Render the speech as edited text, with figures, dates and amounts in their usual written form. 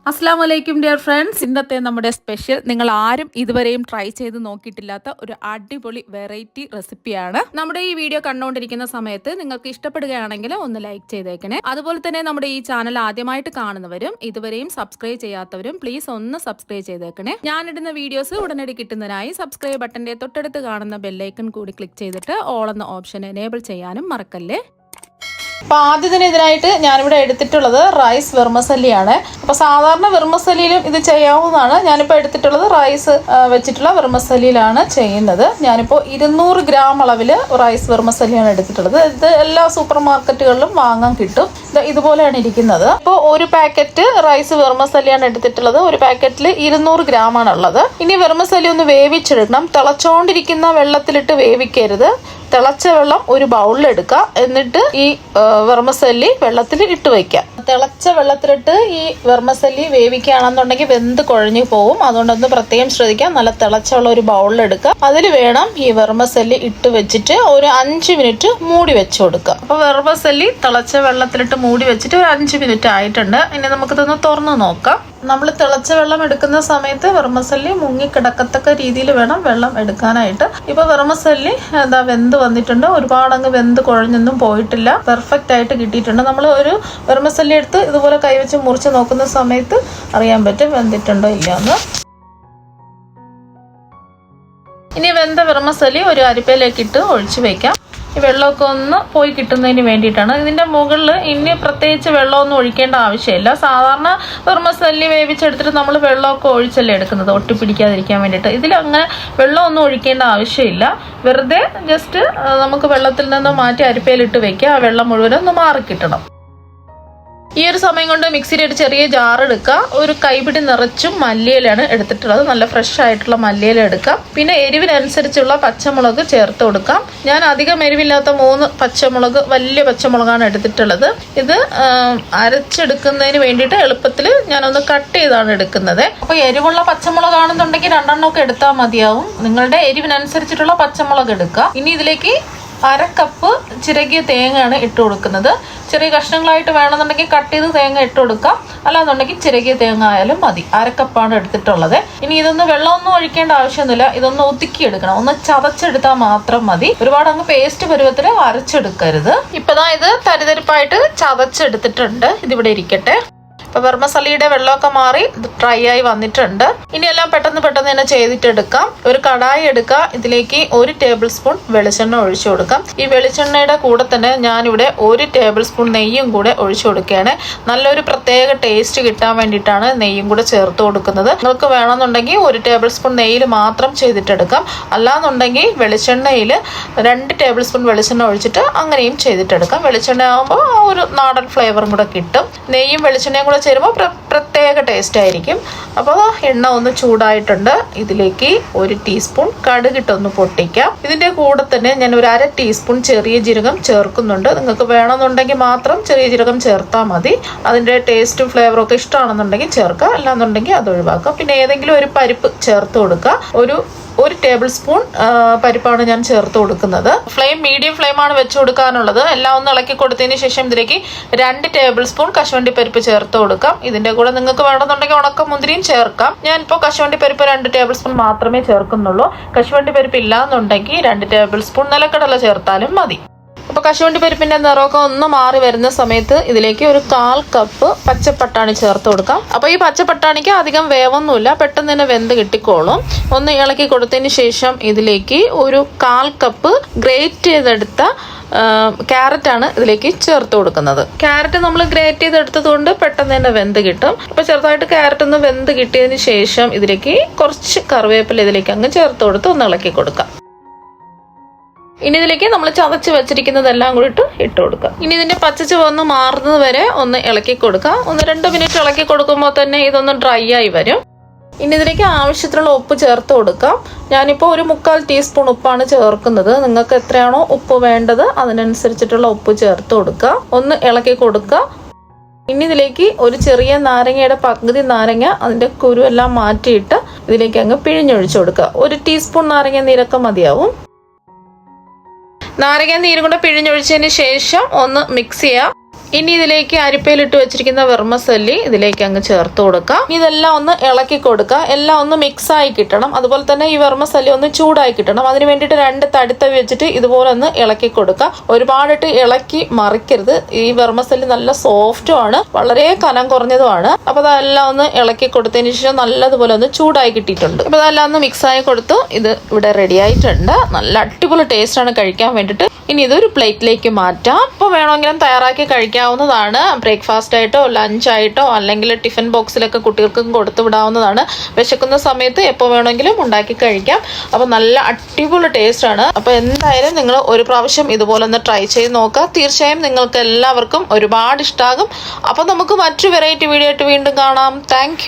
അസ്സലാമു അലൈക്കും dear friends. ഇന്നത്തെ നമ്മുടെ സ്പെഷ്യൽ നിങ്ങൾ ആരും ഇതുവരെയും ട്രൈ ചെയ്ത് നോക്കിയിട്ടില്ലാത്ത ഒരു അടിപൊളി വെറൈറ്റി റെസിപ്പിയാണ്. നമ്മുടെ ഈ വീഡിയോ കണ്ടുകൊണ്ടിരിക്കുന്ന സമയത്ത് നിങ്ങൾക്ക് ഇഷ്ടപ്പെടുകയാണെങ്കിൽ ഒന്ന് ലൈക്ക് ചെയ്തേക്കണേ. അതുപോലെ തന്നെ നമ്മുടെ ഈ ചാനൽ ആദ്യമായിട്ട് കാണുന്നവരും ഇതുവരെയും സബ്സ്ക്രൈബ് ചെയ്യാത്തവരും പ്ലീസ് ഒന്ന് സബ്സ്ക്രൈബ് ചെയ്തേക്കണേ. ഞാനിടുന്ന വീഡിയോസ് ഉടനടി കിട്ടുന്നതിനായി സബ്സ്ക്രൈബ് ബട്ടന്റെ തൊട്ടടുത്ത് കാണുന്ന ബെല്ലൈക്കൺ കൂടി ക്ലിക്ക് ചെയ്തിട്ട് ഓൾ എന്ന ഓപ്ഷൻ എനേബിൾ ചെയ്യാനും മറക്കല്ലേ. അപ്പോൾ ആദ്യത്തിന് ഇതിനായിട്ട് ഞാനിവിടെ എടുത്തിട്ടുള്ളത് റൈസ് വെർമസല്ലിയാണ്. അപ്പോൾ സാധാരണ വെർമസല്ലിയിലും ഇത് ചെയ്യാവുന്നതാണ്. ഞാനിപ്പോൾ എടുത്തിട്ടുള്ളത് റൈസ് വെച്ചിട്ടുള്ള വെർമസല്ലിയിലാണ് ചെയ്യുന്നത്. ഞാനിപ്പോൾ 200 ഗ്രാം അളവിൽ റൈസ് വെർമസല്ലിയാണ് എടുത്തിട്ടുള്ളത്. ഇത് എല്ലാ സൂപ്പർ മാർക്കറ്റുകളിലും വാങ്ങാൻ കിട്ടും. ഇതുപോലെയാണ് ഇരിക്കുന്നത്. ഇപ്പോൾ ഒരു പാക്കറ്റ് റൈസ് വെർമസല്ലിയാണ് എടുത്തിട്ടുള്ളത്. ഒരു പാക്കറ്റിൽ 200 ഗ്രാം ആണുള്ളത്. ഇനി വെർമസല്ലി ഒന്ന് വേവിച്ചെടുക്കണം. തിളച്ചോണ്ടിരിക്കുന്ന വെള്ളത്തിലിട്ട് വേവിക്കരുത്. തിളച്ച വെള്ളം ഒരു ബൗളിൽ എടുക്കുക. എന്നിട്ട് ഈ വെർമസല്ലി വെള്ളത്തിൽ ഇട്ട് വയ്ക്കുക. തിളച്ച വെള്ളത്തിലിട്ട് ഈ വെർമസല്ലി വേവിക്കുകയാണെന്നുണ്ടെങ്കിൽ വെന്ത് കുഴഞ്ഞു പോകും. അതുകൊണ്ടൊന്ന് പ്രത്യേകം ശ്രദ്ധിക്കാം. നല്ല തിളച്ച വെള്ളം ഒരു ബൗളിൽ എടുക്കുക. അതിൽ വേണം ഈ വെർമസല്ലി ഇട്ട് വെച്ചിട്ട് ഒരു 5 മിനിറ്റ് മൂടി വെച്ച് കൊടുക്കുക. അപ്പോൾ വെർമസല്ലി തിളച്ച വെള്ളത്തിലിട്ട് മൂടി വെച്ചിട്ട് ഒരു 5 മിനിറ്റ് ആയിട്ടുണ്ട്. ഇനി നമുക്കിതൊന്ന് തുറന്ന് നോക്കാം. നമ്മൾ തിളച്ച വെള്ളം എടുക്കുന്ന സമയത്ത് വെർമസല്ലി മുങ്ങിക്കിടക്കത്തക്ക രീതിയിൽ വേണം വെള്ളം എടുക്കാനായിട്ട്. ഇപ്പൊ വെർമസല്ലി വെന്ത് വന്നിട്ടുണ്ട്. ഒരുപാട് അങ്ങ് വെന്ത് കുഴഞ്ഞൊന്നും പോയിട്ടില്ല. പെർഫെക്റ്റ് ആയിട്ട് കിട്ടിയിട്ടുണ്ട്. നമ്മൾ ഒരു വെർമസല്ലി എടുത്ത് ഇതുപോലെ കൈവച്ച് മുറിച്ച് നോക്കുന്ന സമയത്ത് അറിയാൻ പറ്റും വെന്തിട്ടുണ്ടോ ഇല്ല എന്ന്. ഇനി വെന്ത വെർമസല്ലി ഒരു അരിപ്പയിലേക്ക് ഇട്ട് ഒഴിച്ചു വെക്കാം. ഈ വെള്ളമൊക്കെ ഒന്ന് പോയി കിട്ടുന്നതിന് വേണ്ടിയിട്ടാണ്. ഇതിൻ്റെ മുകളിൽ ഇനി പ്രത്യേകിച്ച് വെള്ളമൊന്നും ഒഴിക്കേണ്ട ആവശ്യമില്ല. സാധാരണ വെർമസല്ലി വേവിച്ചെടുത്തിട്ട് നമ്മൾ വെള്ളമൊക്കെ ഒഴിച്ചല്ലേ എടുക്കുന്നത്, ഒട്ടിപ്പിടിക്കാതിരിക്കാൻ വേണ്ടിയിട്ട്. ഇതിലങ്ങനെ വെള്ളമൊന്നും ഒഴിക്കേണ്ട ആവശ്യമില്ല. വെറുതെ ജസ്റ്റ് നമുക്ക് വെള്ളത്തിൽ നിന്ന് മാറ്റി അരിപ്പയിലിട്ട് വെക്കുക. ആ വെള്ളം മുഴുവനും ഒന്ന് മാറിക്കിട്ടണം. ഈ ഒരു സമയം കൊണ്ട് മിക്സിയിൽ ഒരു ചെറിയ ജാർ എടുക്കുക. ഒരു കൈപിടി നിറച്ചും മല്ലിയിലാണ് എടുത്തിട്ടുള്ളത്. നല്ല ഫ്രഷ് ആയിട്ടുള്ള മല്ലിയില എടുക്കാം. പിന്നെ എരിവിനനുസരിച്ചുള്ള പച്ചമുളക് ചേർത്ത് കൊടുക്കാം. ഞാൻ അധികം എരിവില്ലാത്ത 3 പച്ചമുളക്, വലിയ പച്ചമുളകാണ് എടുത്തിട്ടുള്ളത്. ഇത് അരച്ചെടുക്കുന്നതിന് വേണ്ടിയിട്ട് എളുപ്പത്തിൽ ഞാനൊന്ന് കട്ട് ചെയ്താണ് എടുക്കുന്നത്. അപ്പോൾ എരിവുള്ള പച്ചമുളകാണെന്നുണ്ടെങ്കിൽ 2 എണ്ണമൊക്കെ എടുത്താൽ മതിയാവും. നിങ്ങളുടെ എരിവിനനുസരിച്ചിട്ടുള്ള പച്ചമുളക് എടുക്കുക. ഇനി ഇതിലേക്ക് 1/2 കപ്പ് ചിരകിയ തേങ്ങയാണ് ഇട്ട് കൊടുക്കുന്നത്. ചെറിയ കഷ്ണങ്ങളായിട്ട് വേണമെന്നുണ്ടെങ്കിൽ കട്ട് ചെയ്ത് തേങ്ങ ഇട്ട് കൊടുക്കാം. അല്ലാന്നുണ്ടെങ്കിൽ ചിരകിയ തേങ്ങ ആയാലും മതി. 1/2 കപ്പാണ് എടുത്തിട്ടുള്ളത്. ഇനി ഇതൊന്ന് വെള്ളമൊന്നും ഒഴിക്കേണ്ട ആവശ്യമൊന്നുമില്ല. ഇതൊന്ന് ഒതുക്കിയെടുക്കണം. ഒന്ന് ചതച്ചെടുത്താൽ മാത്രം മതി. ഒരുപാട് അങ്ങ് പേസ്റ്റ് പരുവത്തിൽ അരച്ചെടുക്കരുത്. ഇപ്പതാ ഇത് തരിതരിപ്പായിട്ട് ചതച്ചെടുത്തിട്ടുണ്ട്. ഇതിവിടെ ഇരിക്കട്ടെ. ഇപ്പൊ വെർമസല്ലിയുടെ വെള്ളമൊക്കെ മാറി ഡ്രൈ ആയി വന്നിട്ടുണ്ട്. ഇനി എല്ലാം പെട്ടെന്ന് തന്നെ ചെയ്തിട്ടെടുക്കാം. ഒരു കടായി എടുക്കുക. ഇതിലേക്ക് 1 ടേബിൾ സ്പൂൺ വെളിച്ചെണ്ണ ഒഴിച്ചു കൊടുക്കാം. ഈ വെളിച്ചെണ്ണയുടെ കൂടെ തന്നെ ഞാനിവിടെ 1 ടേബിൾ സ്പൂൺ നെയ്യും കൂടെ ഒഴിച്ചു കൊടുക്കുകയാണ്. നല്ലൊരു പ്രത്യേക ടേസ്റ്റ് കിട്ടാൻ വേണ്ടിയിട്ടാണ് നെയ്യും കൂടെ ചേർത്ത് കൊടുക്കുന്നത്. നിങ്ങൾക്ക് വേണമെന്നുണ്ടെങ്കിൽ 1 ടേബിൾ സ്പൂൺ നെയ്യിൽ മാത്രം ചെയ്തിട്ടെടുക്കാം. അല്ലാന്നുണ്ടെങ്കിൽ വെളിച്ചെണ്ണയിൽ 2 ടേബിൾ സ്പൂൺ വെളിച്ചെണ്ണ ഒഴിച്ചിട്ട് അങ്ങനെയും ചെയ്തിട്ടെടുക്കാം. വെളിച്ചെണ്ണ ആകുമ്പോൾ ഒരു നാടൻ ഫ്ലേവറും കൂടെ കിട്ടും. നെയ്യും വെളിച്ചെണ്ണയും കൂടെ ചേരുമ്പോൾ പ്രത്യേക ടേസ്റ്റ് ആയിരിക്കും. അപ്പോൾ എണ്ണ ഒന്ന് ചൂടായിട്ടുണ്ട്. ഇതിലേക്ക് 1 ടീസ്പൂൺ കടുകിട്ടൊന്ന് പൊട്ടിക്കാം. ഇതിന്റെ കൂടെ തന്നെ ഞാൻ ഒരു 1/2 ടീസ്പൂൺ ചെറിയ ജീരകം ചേർക്കുന്നുണ്ട്. നിങ്ങൾക്ക് വേണമെന്നുണ്ടെങ്കിൽ മാത്രം ചെറിയ ജീരകം ചേർത്താൽ മതി. അതിന്റെ ടേസ്റ്റും ഫ്ലേവറും ഒക്കെ ഇഷ്ടമാണെന്നുണ്ടെങ്കിൽ ചേർക്കുക. അല്ലാന്നുണ്ടെങ്കിൽ അത് ഒഴിവാക്കുക. പിന്നെ ഏതെങ്കിലും ഒരു പരിപ്പ് ചേർത്ത് കൊടുക്കുക. ഒരു ടേബിൾ സ്പൂൺ പരിപ്പാണ് ഞാൻ ചേർത്ത് കൊടുക്കുന്നത്. മീഡിയം ഫ്ലെയിമാണ് വെച്ച് കൊടുക്കാനുള്ളത്. എല്ലാം ഒന്ന് ഇളക്കി കൊടുത്തതിന് ശേഷം ഇതിലേക്ക് 2 ടേബിൾ സ്പൂൺ കശുവണ്ടി പരിപ്പ് ചേർത്ത് കൊടുക്കാം. ഇതിന്റെ കൂടെ നിങ്ങൾക്ക് വേണമെന്നുണ്ടെങ്കിൽ ഉണക്ക മുന്തിരിയും ചേർക്കാം. ഞാനിപ്പോൾ കശുവണ്ടി പരിപ്പ് 2 ടേബിൾ സ്പൂൺ മാത്രമേ ചേർക്കുന്നുള്ളൂ. കശുവണ്ടി പരിപ്പ് ഇല്ലാന്നുണ്ടെങ്കിൽ 2 ടേബിൾ സ്പൂൺ നിലക്കടല ചേർത്താലും മതി. അപ്പോൾ കശുവണ്ടി പരിപ്പിന്റെ നിറമൊക്കെ ഒന്ന് മാറി വരുന്ന സമയത്ത് ഇതിലേക്ക് ഒരു 1/4 കപ്പ് പച്ചപ്പട്ടാണി ചേർത്ത് കൊടുക്കാം. അപ്പോൾ ഈ പച്ചപ്പട്ടാണിക്ക് അധികം വേവൊന്നുമില്ല, പെട്ടെന്ന് തന്നെ വെന്ത് കിട്ടിക്കോളും. ഒന്ന് ഇളക്കി കൊടുത്തതിന് ശേഷം ഇതിലേക്ക് ഒരു 1/4 കപ്പ് ഗ്രേറ്റ് ചെയ്തെടുത്ത ക്യാരറ്റാണ് ഇതിലേക്ക് ചേർത്ത് കൊടുക്കുന്നത്. ക്യാരറ്റ് നമ്മൾ ഗ്രേറ്റ് ചെയ്തെടുത്തത് കൊണ്ട് പെട്ടെന്ന് തന്നെ വെന്ത് കിട്ടും. അപ്പോൾ ചെറുതായിട്ട് ക്യാരറ്റ് ഒന്ന് വെന്ത് കിട്ടിയതിന് ശേഷം ഇതിലേക്ക് കുറച്ച് കറിവേപ്പില ഇതിലേക്ക് അങ്ങ് ചേർത്ത് കൊടുത്ത് ഒന്ന് ഇളക്കി കൊടുക്കാം. ഇനി ഇതിലേക്ക് നമ്മൾ ചതച്ച് വെച്ചിരിക്കുന്നതെല്ലാം കൂടി ഇട്ട് കൊടുക്കുക. ഇനി ഇതിന്റെ പച്ചച്ചുവ ഒന്ന് മാറുന്നത് വരെ ഒന്ന് ഇളക്കി കൊടുക്കുക. 1-2 മിനിറ്റ് ഇളക്കി കൊടുക്കുമ്പോൾ തന്നെ ഇതൊന്ന് ഡ്രൈ ആയി വരും. ഇനി ഇതിലേക്ക് ആവശ്യത്തിനുള്ള ഉപ്പ് ചേർത്ത് കൊടുക്കാം. ഞാനിപ്പോൾ ഒരു 1/4 ടീസ്പൂൺ ഉപ്പാണ് ചേർക്കുന്നത്. നിങ്ങൾക്ക് എത്രയാണോ ഉപ്പ് വേണ്ടത് അതിനനുസരിച്ചിട്ടുള്ള ഉപ്പ് ചേർത്ത് കൊടുക്കുക. ഒന്ന് ഇളക്കി കൊടുക്കുക. ഇനി ഇതിലേക്ക് ഒരു ചെറിയ നാരങ്ങയുടെ പകുതി നാരങ്ങ അതിന്റെ കുരു എല്ലാം മാറ്റിയിട്ട് ഇതിലേക്ക് അങ്ങ് പിഴിഞ്ഞൊഴിച്ചു കൊടുക്കുക. 1 ടീസ്പൂൺ നാരങ്ങ നീരൊക്കെ മതിയാവും. നാരങ്ങ നീരും കൂടെ പിഴിഞ്ഞൊഴിച്ചതിന് ശേഷം ഒന്ന് മിക്സ് ചെയ്യുക. ഇനി ഇതിലേക്ക് അരിപ്പയിലിട്ട് വെച്ചിരിക്കുന്ന വെർമസല്ലി ഇതിലേക്ക് അങ്ങ് ചേർത്ത് കൊടുക്കാം. ഇതെല്ലാം ഒന്ന് ഇളക്കി കൊടുക്കുക. എല്ലാം ഒന്ന് മിക്സ് ആയി കിട്ടണം. അതുപോലെ തന്നെ ഈ വെർമസല്ലി ഒന്ന് ചൂടായി കിട്ടണം. അതിന് വേണ്ടിയിട്ട് 2 തടിത്തവി വെച്ചിട്ട് ഇതുപോലെ ഒന്ന് ഇളക്കി കൊടുക്കുക. ഒരുപാടിട്ട് ഇളക്കി മറിക്കരുത്. ഈ വെർമസല്ലി നല്ല സോഫ്റ്റും ആണ്, വളരെ കനം കുറഞ്ഞതുമാണ്. അപ്പൊ അതെല്ലാം ഒന്ന് ഇളക്കി കൊടുത്തതിന് ശേഷം നല്ലതുപോലെ ഒന്ന് ചൂടായി കിട്ടിയിട്ടുണ്ട്. അപ്പൊ അതെല്ലാം ഒന്ന് മിക്സ് ആയി കൊടുത്തു. ഇത് ഇവിടെ റെഡി ആയിട്ടുണ്ട്. നല്ല അടിപൊളി ടേസ്റ്റ് ആണ് കഴിക്കാൻ വേണ്ടിയിട്ട്. ഇനി ഇതൊരു പ്ലേറ്റിലേക്ക് മാറ്റാം. അപ്പോൾ വേണമെങ്കിലും തയ്യാറാക്കി കഴിക്കാവുന്നതാണ്. ബ്രേക്ക്ഫാസ്റ്റ് ആയിട്ടോ ലഞ്ചായിട്ടോ അല്ലെങ്കിൽ ടിഫിൻ ബോക്സിലൊക്കെ കുട്ടികൾക്കും കൊടുത്തു വിടാവുന്നതാണ്. വിശക്കുന്ന സമയത്ത് എപ്പോൾ വേണമെങ്കിലും ഉണ്ടാക്കി കഴിക്കാം. അപ്പോൾ നല്ല അടിപൊളി ടേസ്റ്റ് ആണ്. അപ്പോൾ എന്തായാലും നിങ്ങൾ ഒരു പ്രാവശ്യം ഇതുപോലെ ഒന്ന് ട്രൈ ചെയ്ത് നോക്കുക. തീർച്ചയായും നിങ്ങൾക്ക് എല്ലാവർക്കും ഒരുപാട് ഇഷ്ടമാകും. അപ്പോൾ നമുക്ക് മറ്റു വെറൈറ്റി വീഡിയോ ആയിട്ട് വീണ്ടും കാണാം. താങ്ക്